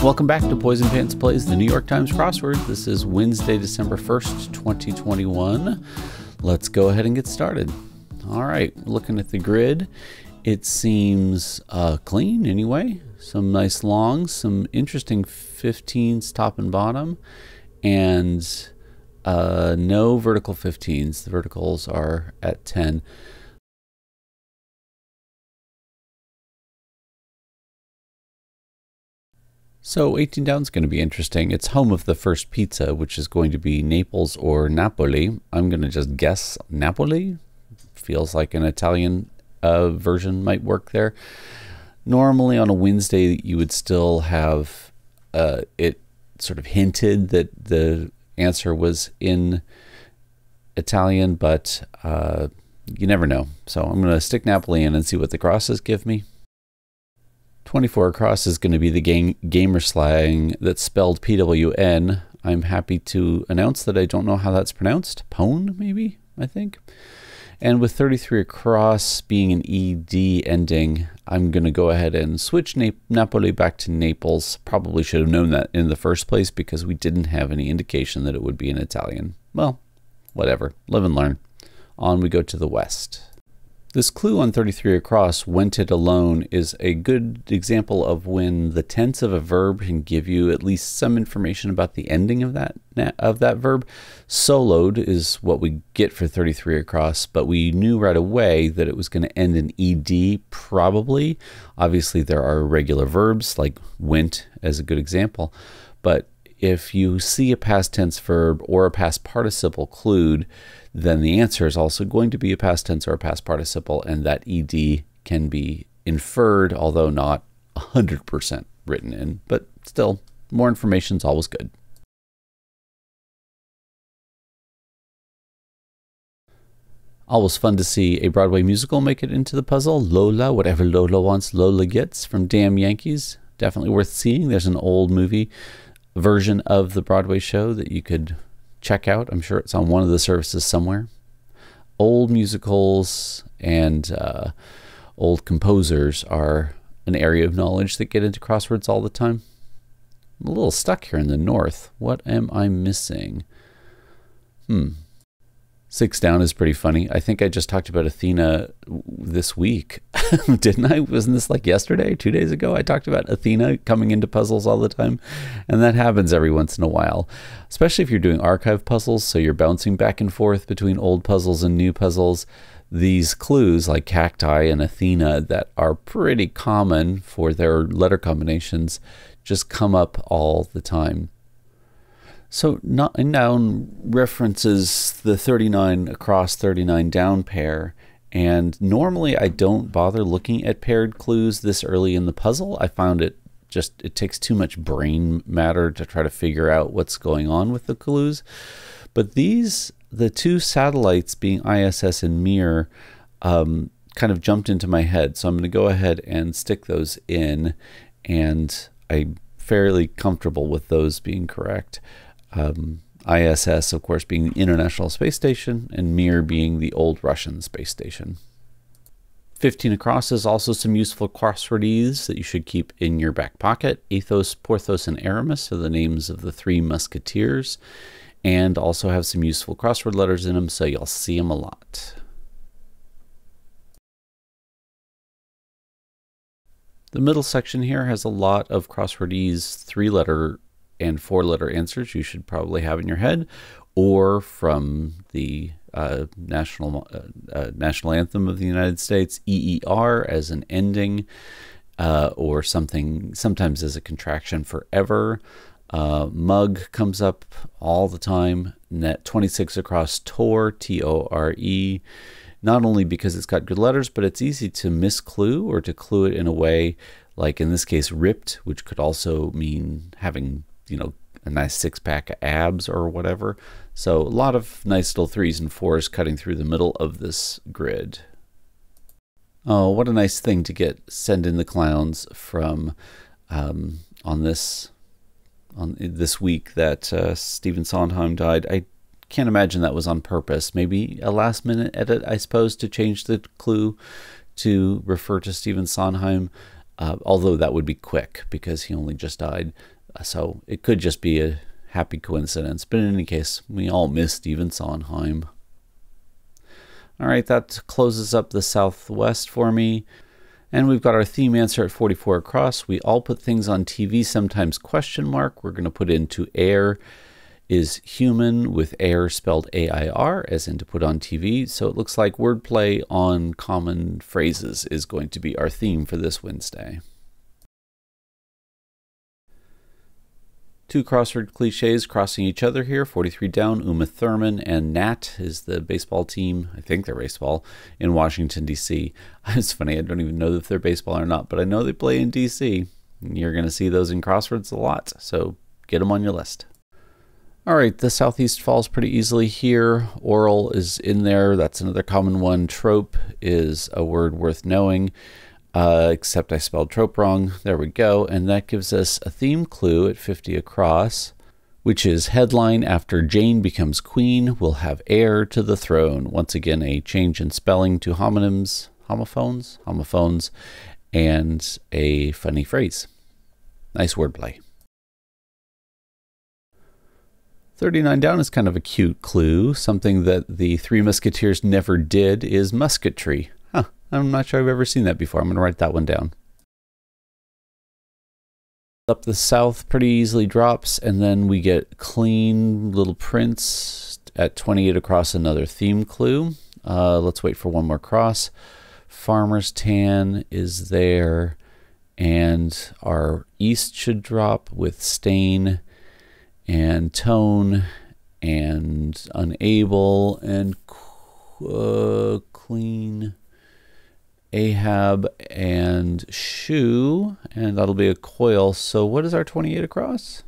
Welcome back to Poison Pants Plays the New York Times Crossword. This is Wednesday, December 1st, 2021. Let's go ahead and get started. All right, looking at the grid, it seems clean anyway. Some nice longs, some interesting 15s top and bottom, and no vertical 15s. The verticals are at 10. So 18 down is going to be interesting. It's home of the first pizza, which is going to be Naples or Napoli. I'm going to just guess Napoli. Feels like an Italian version might work there. Normally on a Wednesday, you would still have it sort of hinted that the answer was in Italian, but you never know. So I'm going to stick Napoli in and see what the crosses give me. 24 across is going to be the gamer slang that's spelled P-W-N. I'm happy to announce that I don't know how that's pronounced. Pone, maybe, I think. And with 33 across being an ED ending, I'm going to go ahead and switch Napoli back to Naples. Probably should have known that in the first place because we didn't have any indication that it would be in Italian. Well, whatever. Live and learn. On we go to the west. This clue on 33 across, went it alone, is a good example of when the tense of a verb can give you at least some information about the ending of that verb. Soloed is what we get for 33 across, but we knew right away that it was going to end in ed probably. Obviously there are irregular verbs like went as a good example, but if you see a past tense verb or a past participle clued, then the answer is also going to be a past tense or a past participle, and that ed can be inferred, although not 100% written in. But still, more information is always good. Always fun to see a Broadway musical make it into the puzzle. Lola, whatever Lola wants, Lola gets, from Damn Yankees. Definitely worth seeing. There's an old movie version of the Broadway show that you could check out. I'm sure it's on one of the services somewhere. Old musicals and old composers are an area of knowledge that get into crosswords all the time. I'm a little stuck here in the north. What am I missing? 6 down is pretty funny. I think I just talked about Athena this week. Didn't I? Wasn't this like yesterday, 2 days ago? I talked about Athena coming into puzzles all the time. And that happens every once in a while, especially if you're doing archive puzzles. So you're bouncing back and forth between old puzzles and new puzzles. These clues like cacti and Athena that are pretty common for their letter combinations just come up all the time. So noun references the 39 across 39 down pair, and normally I don't bother looking at paired clues this early in the puzzle. I found it takes too much brain matter to try to figure out what's going on with the clues. But the two satellites being ISS and Mir kind of jumped into my head, so I'm going to go ahead and stick those in, and I'm fairly comfortable with those being correct. ISS, of course, being the International Space Station, and Mir being the old Russian space station. 15 across is also some useful crosswordese that you should keep in your back pocket. ATHOS, Porthos, and Aramis are the names of the 3 musketeers, and also have some useful crossword letters in them, so you'll see them a lot. The middle section here has a lot of crosswordese 3-letter and 4-letter answers you should probably have in your head, or from the national anthem of the United States, EER as an ending, or something sometimes as a contraction for ever. Mug comes up all the time. Net 26 across Tor, T-O-R-E, not only because it's got good letters, but it's easy to misclue or to clue it in a way like in this case ripped, which could also mean having, you know, a nice 6-pack of abs or whatever. So a lot of nice little 3s and 4s cutting through the middle of this grid. Oh, what a nice thing to get Send in the Clowns from on this week that Stephen Sondheim died. I can't imagine that was on purpose. Maybe a last-minute edit, I suppose, to change the clue to refer to Stephen Sondheim. although that would be quick because he only just died. So it could just be a happy coincidence. But in any case, we all miss Stephen Sondheim. All right, that closes up the Southwest for me. And we've got our theme answer at 44 across. We all put things on TV, sometimes question mark. We're going to put into air is human with air spelled A-I-R, as in to put on TV. So it looks like wordplay on common phrases is going to be our theme for this Wednesday. 2 crossword cliches crossing each other here. 43 down, Uma Thurman and Nat is the baseball team. I think they're baseball in Washington, D.C. It's funny, I don't even know if they're baseball or not, but I know they play in D.C. You're going to see those in crosswords a lot, so get them on your list. All right, the Southeast falls pretty easily here. Oral is in there. That's another common one. Trope is a word worth knowing. Except I spelled trope wrong. There we go. And that gives us a theme clue at 50 across, which is headline after Jane becomes queen, will have heir to the throne. Once again, a change in spelling to homonyms, homophones, and a funny phrase. Nice wordplay. 39 down is kind of a cute clue. Something that the Three Musketeers never did is musketry. I'm not sure I've ever seen that before. I'm going to write that one down. Up the south pretty easily drops, and then we get Clean Little Prince at 28 across, another theme clue. Let's wait for one more cross. Farmer's Tan is there, and our east should drop with Stain and Tone and Unable and Clean. Ahab and Shoe, and that'll be a coil. So what is our 28 across?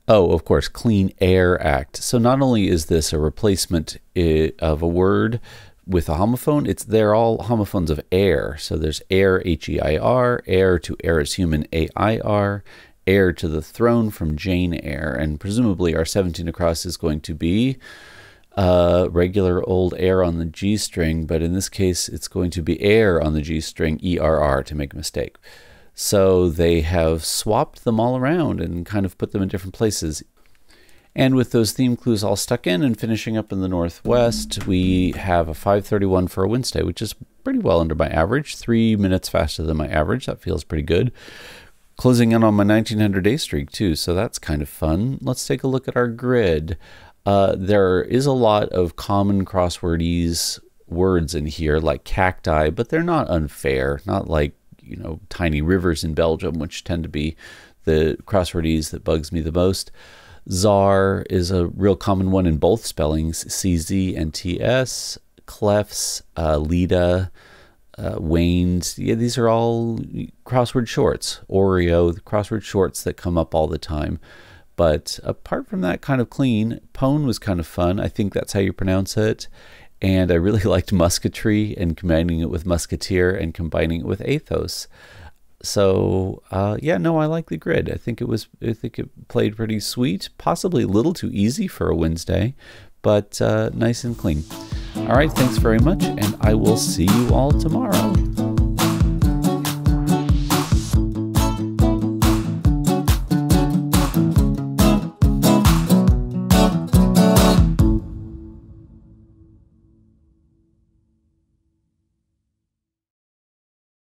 Oh, of course, Clean Air Act. So not only is this a replacement of a word with a homophone, they're all homophones of air. So there's air, H-E-I-R, heir to heir is human, A-I-R, heir to the throne from Jane Eyre, and presumably our 17 across is going to be regular old air on the G string, but in this case it's going to be air on the G string, E-R-R, to make a mistake. So they have swapped them all around and kind of put them in different places. And with those theme clues all stuck in and finishing up in the Northwest, we have a 5:31 for a Wednesday, which is pretty well under my average, 3 minutes faster than my average. That feels pretty good. Closing in on my 1900-day streak too, so that's kind of fun. Let's take a look at our grid. There is a lot of common crosswordese words in here, like cacti, but they're not unfair. Not like, you know, tiny rivers in Belgium, which tend to be the crosswordese that bugs me the most. Czar is a real common one in both spellings, CZ and TS. Clefs, Lita, waned. Yeah, these are all crossword shorts. Oreo, the crossword shorts that come up all the time. But apart from that, kind of clean. Pone was kind of fun. I think that's how you pronounce it. And I really liked musketry and combining it with musketeer and combining it with ATHOS. So yeah, no, I like the grid. I think it played pretty sweet. Possibly a little too easy for a Wednesday, but nice and clean. All right, thanks very much, and I will see you all tomorrow.